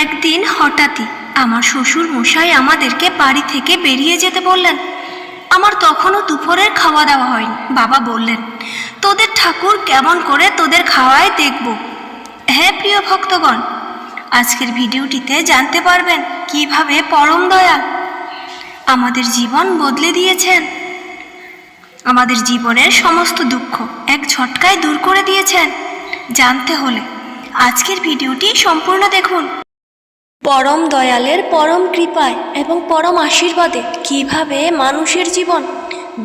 একদিন হঠাৎই আমার শ্বশুর মশাই আমাদেরকে বাড়ি থেকে বেরিয়ে যেতে বললেন। আমার তখনও দুপুরের খাওয়া দাওয়া হয়নি। বাবা বললেন, তোদের ঠাকুর কেমন করে তোদের খাওয়ায় দেখব। হ্যাঁ প্রিয় ভক্তগণ, আজকের ভিডিওটিতে জানতে পারবেন কিভাবে পরম দয়াল আমাদের জীবন বদলে দিয়েছেন, আমাদের জীবনের সমস্ত দুঃখ এক ঝটকায় দূর করে দিয়েছেন। জানতে হলে আজকের ভিডিওটি সম্পূর্ণ দেখুন। পরম দয়ালের পরম কৃপায় এবং পরম আশীর্বাদে কিভাবে মানুষের জীবন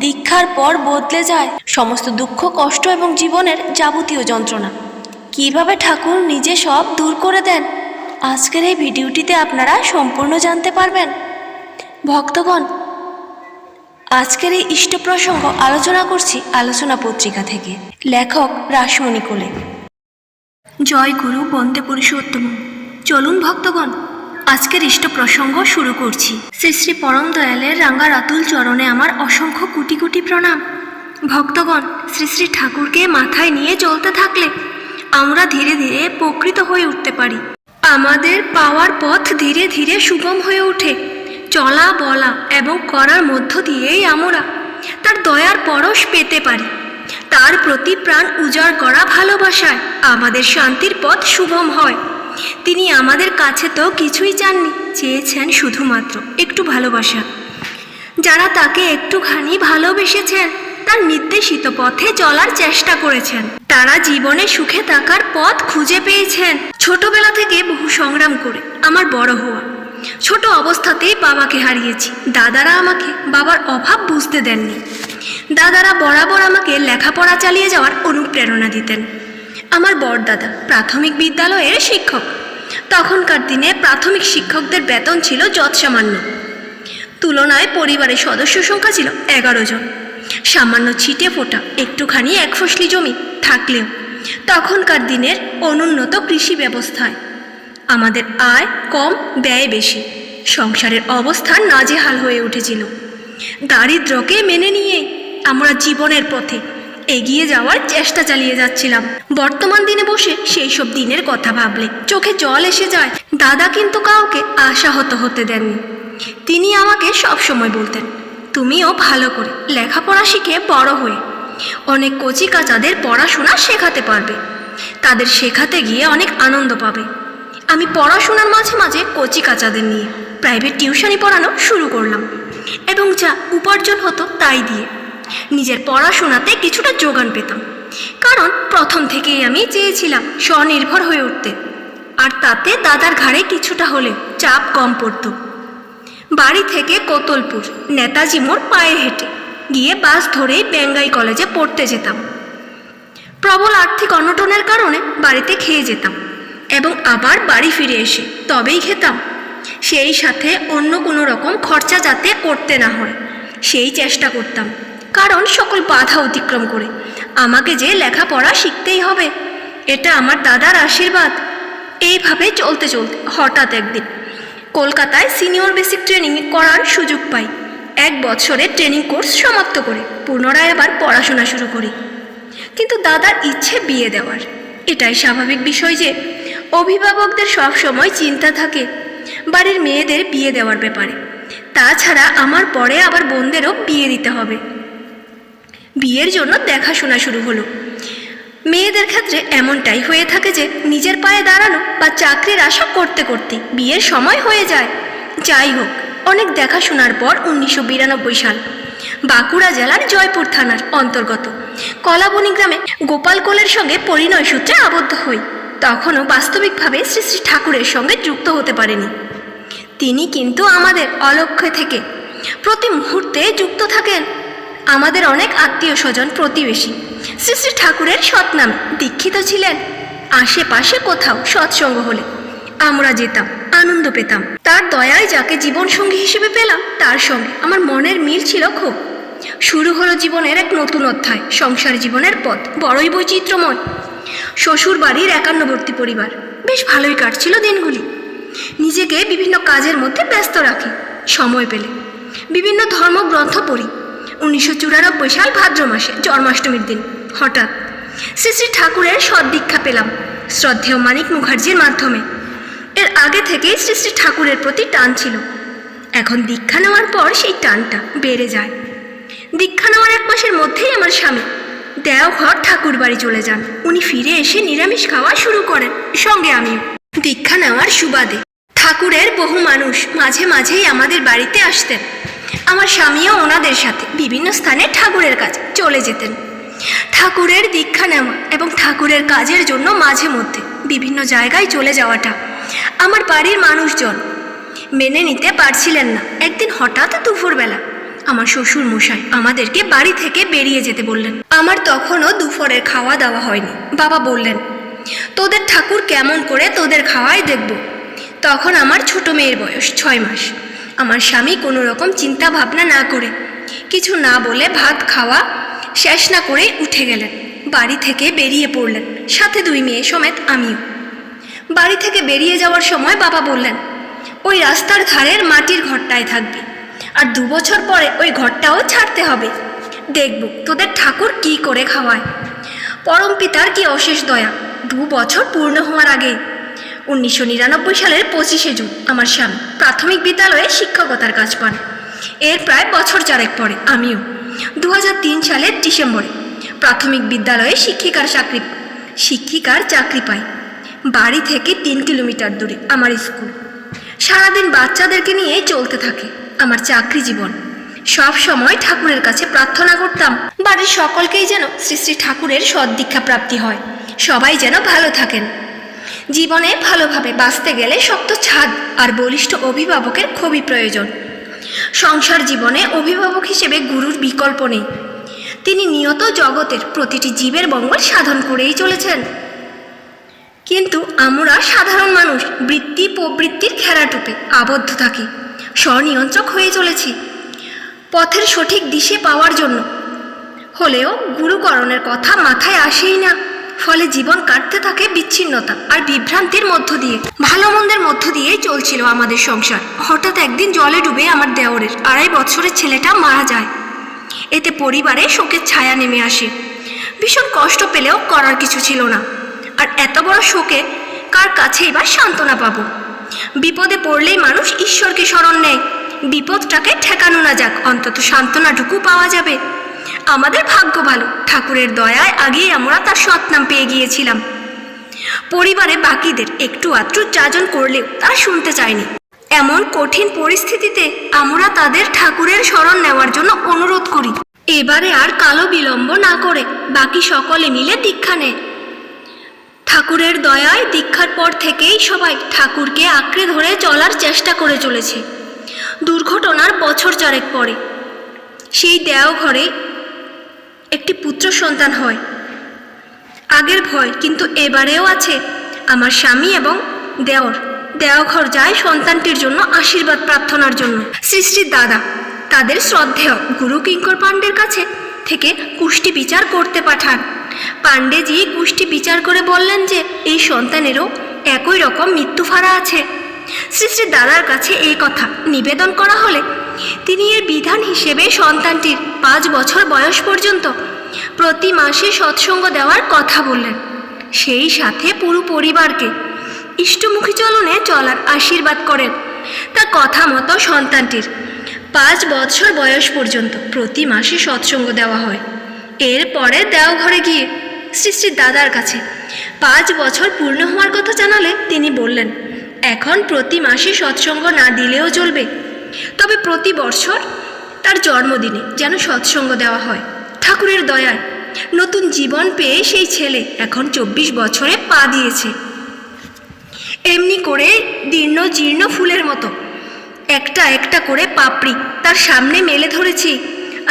দীক্ষার পর বদলে যায়, সমস্ত দুঃখ কষ্ট এবং জীবনের যাবতীয় যন্ত্রণা কিভাবে ঠাকুর নিজে সব দূর করে দেন, আজকের এই ভিডিওটিতে আপনারা সম্পূর্ণ জানতে পারবেন। ভক্তগণ, আজকের এই ইষ্ট প্রসঙ্গ আলোচনা করছি আলোচনা পত্রিকা থেকে, লেখক রাসমণি কোলে। জয় গুরু বন্দে পুরুষোত্তম। চলুন ভক্তগণ, আজকের ইষ্ট প্রসঙ্গ শুরু করছি। শ্রী শ্রী পরম দয়ালের রাঙ্গা রাতুল চরণে আমার অসংখ্য কোটি কোটি প্রণাম। ভক্তগণ, শ্রী শ্রী ঠাকুরকে মাথায় নিয়ে চলতে থাকলে আমরা ধীরে ধীরে প্রকৃত হয়ে উঠতে পারি। আমাদের পাওয়ার পথ ধীরে ধীরে সুগম হয়ে ওঠে। চলা বলা এবং করার মধ্য দিয়েই আমরা তার দয়ার পরশ পেতে পারি। তার প্রতি প্রাণ উজাড় করা ভালোবাসায় আমাদের শান্তির পথ সুগম হয়। তিনি আমাদের কাছে তো কিছুই চাননি, চেয়েছেন শুধুমাত্র একটু ভালোবাসা। যারা তাকে একটুখানি ভালোবেসেছেন, তার নির্দেশিত পথে চলার চেষ্টা করেছেন, তারা জীবনে সুখে থাকার পথ খুঁজে পেয়েছেন। ছোটবেলা থেকে বহু সংগ্রাম করে আমার বড় হওয়া। ছোট অবস্থাতেই বাবাকে হারিয়েছি। দাদারা আমাকে বাবার অভাব বুঝতে দেননি। দাদারা বরাবর আমাকে লেখাপড়া চালিয়ে যাওয়ার অনুপ্রেরণা দিতেন। আমার বড়দাদা প্রাথমিক বিদ্যালয়ের শিক্ষক। তখনকার দিনে প্রাথমিক শিক্ষকদের বেতন ছিল যৎসামান্য। তুলনায় পরিবারের সদস্য সংখ্যা ছিল 11 জন। সামান্য ছিটে ফোটা একটুখানি এক ফসলি জমি থাকলেও তখনকার দিনের অনুন্নত কৃষি ব্যবস্থায় আমাদের আয় কম, ব্যয় বেশি। সংসারের অবস্থা নাজেহাল হয়ে উঠেছিল। দারিদ্র্যকে মেনে নিয়ে আমরা জীবনের পথে এগিয়ে যাওয়ার চেষ্টা চালিয়ে যাচ্ছিলাম। বর্তমান দিনে বসে সেই সব দিনের কথা ভাবলে চোখে জল এসে যায়। দাদা কিন্তু কাউকে আশাহত হতে দেননি। তিনি আমাকে সবসময় বলতেন, তুমিও ভালো করে লেখাপড়া শিখে বড় হয়ে অনেক কচি কাচাদের পড়াশোনা শেখাতে পারবে। তাদের শেখাতে গিয়ে অনেক আনন্দ পাবে। আমি পড়াশোনার মাঝে মাঝে কচি কাচাদের নিয়ে প্রাইভেট টিউশনি পড়ানো শুরু করলাম এবং যা উপার্জন হতো তাই দিয়ে নিজের পড়াশোনাতে কিছুটা যোগান পেতাম। কারণ প্রথম থেকেই আমি চেয়েছিলাম স্বনির্ভর হয়ে উঠতে, আর তাতে দাদার ঘাড়ে কিছুটা হলে চাপ কম পড়ত। বাড়ি থেকে কোতলপুর নেতাজি মোড় পায়ে হেঁটে গিয়ে বাস ধরেই বেঙ্গাই কলেজে পড়তে যেতাম। প্রবল আর্থিক অনটনের কারণে বাড়িতে খেয়ে যেতাম এবং আবার বাড়ি ফিরে এসে তবেই খেতাম। সেই সাথে অন্য কোনো রকম খরচা যাতে করতে না হয় সেই চেষ্টা করতাম। কারণ সকল বাধা অতিক্রম করে আমাকে যে লেখাপড়া শিখতেই হবে, এটা আমার দাদার আশীর্বাদ। এইভাবে চলতে চলতে হঠাৎ একদিন কলকাতায় সিনিয়র বেসিক ট্রেনিং করার সুযোগ পাই। 1 বছরের ট্রেনিং কোর্স সমাপ্ত করে পুনরায় আবার পড়াশোনা শুরু করি। কিন্তু দাদার ইচ্ছে বিয়ে দেওয়ার। এটাই স্বাভাবিক বিষয় যে অভিভাবকদের সব সময় চিন্তা থাকে বাড়ির মেয়েদের বিয়ে দেওয়ার ব্যাপারে। তাছাড়া আমার পরে আবার বোনদেরও বিয়ে দিতে হবে। বিয়ের জন্য দেখাশোনা শুরু হলো। মেয়েদের ক্ষেত্রে এমনটাই হয়ে থাকে যে নিজের পায়ে দাঁড়ানো বা চাকরির আশা করতে করতে বিয়ের সময় হয়ে যায়। যাই হোক, অনেক দেখাশোনার পর 1992 সাল বাঁকুড়া জেলার জয়পুর থানার অন্তর্গত কলাবনী গ্রামে গোপাল কোলের সঙ্গে পরিণয় সূত্রে আবদ্ধ হই। তখনও বাস্তবিকভাবে শ্রী শ্রী ঠাকুরের সঙ্গে যুক্ত হতে পারেনি। তিনি কিন্তু আমাদের অলক্ষ্যে থেকে প্রতি মুহূর্তে যুক্ত থাকেন। আমাদের অনেক আত্মীয় স্বজন প্রতিবেশী শ্রী শ্রী ঠাকুরের সৎনামে দীক্ষিত ছিলেন। আশেপাশে কোথাও সৎসঙ্গ হলে আমরা যেতাম, আনন্দ পেতাম। তার দয়ায় যাকে জীবনসঙ্গী হিসেবে পেলাম, তার সঙ্গে আমার মনের মিল ছিল খুব। শুরু হলো জীবনের এক নতুন অধ্যায়। সংসার জীবনের পথ বড়ই বৈচিত্র্যময়। শ্বশুর বাড়ির 51বর্তী পরিবার। বেশ ভালোই কাটছিল দিনগুলি। নিজেকে বিভিন্ন কাজের মধ্যে ব্যস্ত রাখি। সময় পেলে বিভিন্ন ধর্মগ্রন্থ পড়ি। 1994 সাল ভাদ্র মাসে জন্মাষ্টমীর দিন হঠাৎ শ্রী শ্রী ঠাকুরের সদ্দীক্ষা পেলাম শ্রদ্ধেয় মানিক মুখার্জির মাধ্যমে। এর আগে থেকেই শ্রী শ্রী ঠাকুরের প্রতি টান ছিল। এখন দীক্ষা নেওয়ার পর সেই টানটা বেড়ে যায়। দীক্ষা নেওয়ার 1 মাসের মধ্যেই আমার স্বামী দেওঘর ঠাকুর বাড়ি চলে যান। উনি ফিরে এসে নিরামিষ খাওয়া শুরু করেন, সঙ্গে আমিও। দীক্ষা নেওয়ার সুবাদে ঠাকুরের বহু মানুষ মাঝে মাঝেই আমাদের বাড়িতে আসতেন। আমার স্বামীও ওনাদের সাথে বিভিন্ন স্থানে ঠাকুরের কাছে চলে যেতেন। ঠাকুরের দীক্ষা নেওয়া এবং ঠাকুরের কাজের জন্য মাঝে মধ্যে বিভিন্ন জায়গায় চলে যাওয়াটা আমার বাড়ির মানুষজন মেনে নিতে পারছিলেন না। একদিন হঠাৎ দুপুরবেলা আমার শ্বশুর মশাই আমাদেরকে বাড়ি থেকে বেরিয়ে যেতে বললেন। আমার তখনও দুপুরের খাওয়া দাওয়া হয়নি। বাবা বললেন, তোদের ঠাকুর কেমন করে তোদের খাওয়াই দেখব। তখন আমার ছোট মেয়ের বয়স 6 মাস। আমার স্বামী কোনো রকম চিন্তা ভাবনা না করে, কিছু না বলে ভাত খাওয়া শেষ না করে উঠে গেলেন। বাড়ি থেকে বেরিয়ে পড়লেন, সাথে 2 মেয়ে সমেত আমিও। বাড়ি থেকে বেরিয়ে যাওয়ার সময় বাবা বললেন, ওই রাস্তার ধারের মাটির ঘরটায় থাকবি, আর 2 বছর পরে ওই ঘরটাও ছাড়তে হবে। দেখব তোদের ঠাকুর কি করে খাওয়ায়। পরম পিতার কি অশেষ দয়া। 2 বছর পূর্ণ হওয়ার আগে 1999 সালের 25শে জুন আমার স্বামী প্রাথমিক বিদ্যালয়ে শিক্ষকতার কাজ পান। এর প্রায় বছর 4 পরে আমিও 2003 সালের ডিসেম্বরে প্রাথমিক বিদ্যালয়ে শিক্ষিকার চাকরি পাই। বাড়ি থেকে 3 কিলোমিটার দূরে আমার স্কুল। সারাদিন বাচ্চাদেরকে নিয়েই চলতে থাকে আমার চাকরি জীবন। সব সময় ঠাকুরের কাছে প্রার্থনা করতাম বাড়ির সকলকেই যেন শ্রী শ্রী ঠাকুরের সদ্দীক্ষা প্রাপ্তি হয়, সবাই যেন ভালো থাকেন। জীবনে ভালোভাবে বাঁচতে গেলে শক্ত ছাদ আর বলিষ্ঠ অভিভাবকের খুবই প্রয়োজন। সংসার জীবনে অভিভাবক হিসেবে গুরুর বিকল্প নেই। তিনি নিয়ত জগতের প্রতিটি জীবের মঙ্গল সাধন করেই চলেছেন। কিন্তু আমরা সাধারণ মানুষ বৃত্তি প্রবৃত্তির খেলাটুপে আবদ্ধ থাকি, স্বনিয়ন্ত্রক হয়ে চলেছি পথের সঠিক দিশে পাওয়ার জন্য। হলেও গুরুকরণের কথা মাথায় আসেই না। ফলে জীবন কাটতে থাকে বিচ্ছিন্নতা আর বিভ্রান্তির মধ্য দিয়ে। ভালো মন্দের মধ্য দিয়েই চলছিল আমাদের সংসার। হঠাৎ একদিন জলে ডুবে আমার দেওরের 2.5 বছরের ছেলেটা মারা যায়। এতে পরিবারে শোকের ছায়া নেমে আসে। ভীষণ কষ্ট পেলেও করার কিছু ছিল না। আর এত বড় শোকে কার কাছেই বা সান্ত্বনা পাবো। বিপদে পড়লেই মানুষ ঈশ্বরকে শরণ নেয়। বিপদটাকে ঠেকানো না যাক, অন্তত সান্ত্বনাটুকু পাওয়া যাবে। আমাদের ভাগ্য ভালো, ঠাকুরের দয়ায় আগেই আমরা তার সৎনাম পেয়ে গিয়েছিলাম। পরিবারে বাকিদের একটু আধটু যাজন করলেও তারা শুনতে চায়নি। এমন কঠিন পরিস্থিতিতে আমরা তাদের ঠাকুরের শরণ নেওয়ার জন্য অনুরোধ করি। এবারে আর কালো বিলম্ব না করে বাকি সকলে মিলে দীক্ষা নেয়। ঠাকুরের দয়ায় দীক্ষার পর থেকেই সবাই ঠাকুরকে আঁকড়ে ধরে চলার চেষ্টা করে চলেছে। দুর্ঘটনার বছর 4 পরে সেই দেওঘরে একটি পুত্র সন্তান হয়। আগের ভয় কিন্তু এবারেও আছে। আমার স্বামী এবং দেওঘর যায় সন্তানটির জন্য আশীর্বাদ প্রার্থনার জন্য। শ্রী শ্রী দাদা তাদের শ্রদ্ধেয় গুরু কিঙ্কর পাণ্ডের কাছে থেকে কুষ্টি বিচার করতে পাঠান। পাণ্ডেজি কুষ্টি বিচার করে বললেন যে এই সন্তানেরও একই রকম মৃত্যু ফাঁড়া আছে। শ্রী শ্রী দাদার কাছে এই কথা নিবেদন করা হলে তিনি এর বিধান হিসেবে সন্তানটির 5 বছর বয়স পর্যন্ত প্রতি মাসে সৎসঙ্গ দেওয়ার কথা বললেন। সেই সাথে পুরো পরিবারকে ইষ্টমুখী চলনে চলার আশীর্বাদ করেন। তার কথা মতো সন্তানটির 5 বছর বয়স পর্যন্ত প্রতি মাসে সৎসঙ্গ দেওয়া হয়। এরপরে দেওঘরে গিয়ে শ্রী শ্রী দাদার কাছে 5 বছর পূর্ণ হওয়ার কথা জানালে তিনি বললেন, এখন প্রতি মাসে সৎসঙ্গ না দিলেও চলবে, তবে প্রতি বছর তার জন্মদিনে যেন সৎসঙ্গ দেওয়া হয়। ঠাকুরের দয়ায় নতুন জীবন পেয়ে সেই ছেলে এখন 24 বছরে পা দিয়েছে। এমনি করে দীর্ণ জীর্ণ ফুলের মতো একটা একটা করে পাপড়ি তার সামনে মেলে ধরেছি,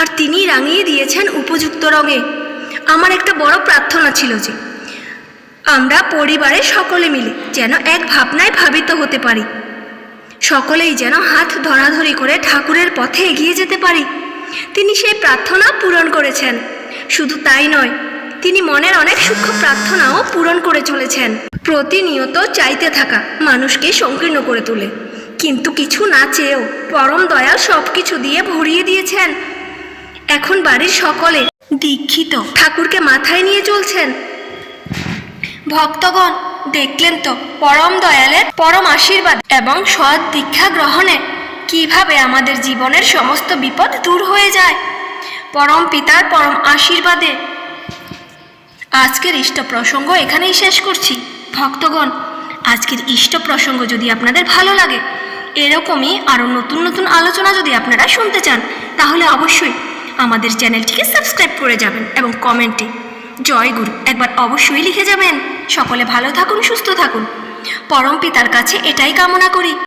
আর তিনি রাঙিয়ে দিয়েছেন উপযুক্ত রঙে। আমার একটা বড় প্রার্থনা ছিল যে আমরা পরিবারের সকলে মিলে যেন এক ভাবনায় ভাবিত হতে পারি, সকলেই যেন হাত ধরাধরি করে ঠাকুরের পথে এগিয়ে যেতে পারি। তিনি সেই প্রার্থনা পূরণ করেছেন। শুধু তাই নয়, তিনি মনের অনেক সূক্ষ্ম প্রার্থনাও পূরণ করে চলেছেন। প্রতিনিয়ত চাইতে থাকা মানুষকে সংকীর্ণ করে তোলে, কিন্তু কিছু না চেয়েও পরম দয়াল সব কিছু দিয়ে ভরিয়ে দিয়েছেন। এখন বাড়ির সকলে দীক্ষিত, ঠাকুরকে মাথায় নিয়ে চলছেন। ভক্তগণ দেখলেন তো পরম দয়ালের পরম আশীর্বাদ এবং সৎ দীক্ষা গ্রহণে কিভাবে আমাদের জীবনের সমস্ত বিপদ দূর হয়ে যায় পরম পিতার পরম আশীর্বাদে। আজকের ইষ্ট প্রসঙ্গ এখানেই শেষ করছি। ভক্তগণ, আজকের ইষ্ট প্রসঙ্গ যদি আপনাদের ভালো লাগে, এরকমই আরও নতুন নতুন আলোচনা যদি আপনারা শুনতে চান, তাহলে অবশ্যই আমাদের চ্যানেলটিকে সাবস্ক্রাইব করে যাবেন এবং কমেন্টে জয় গুরু একবার অবশ্যই লিখে যাবেন। সকলে ভালো থাকুন, সুস্থ থাকুন। পরম পিতার কাছে এটাই কামনা করি।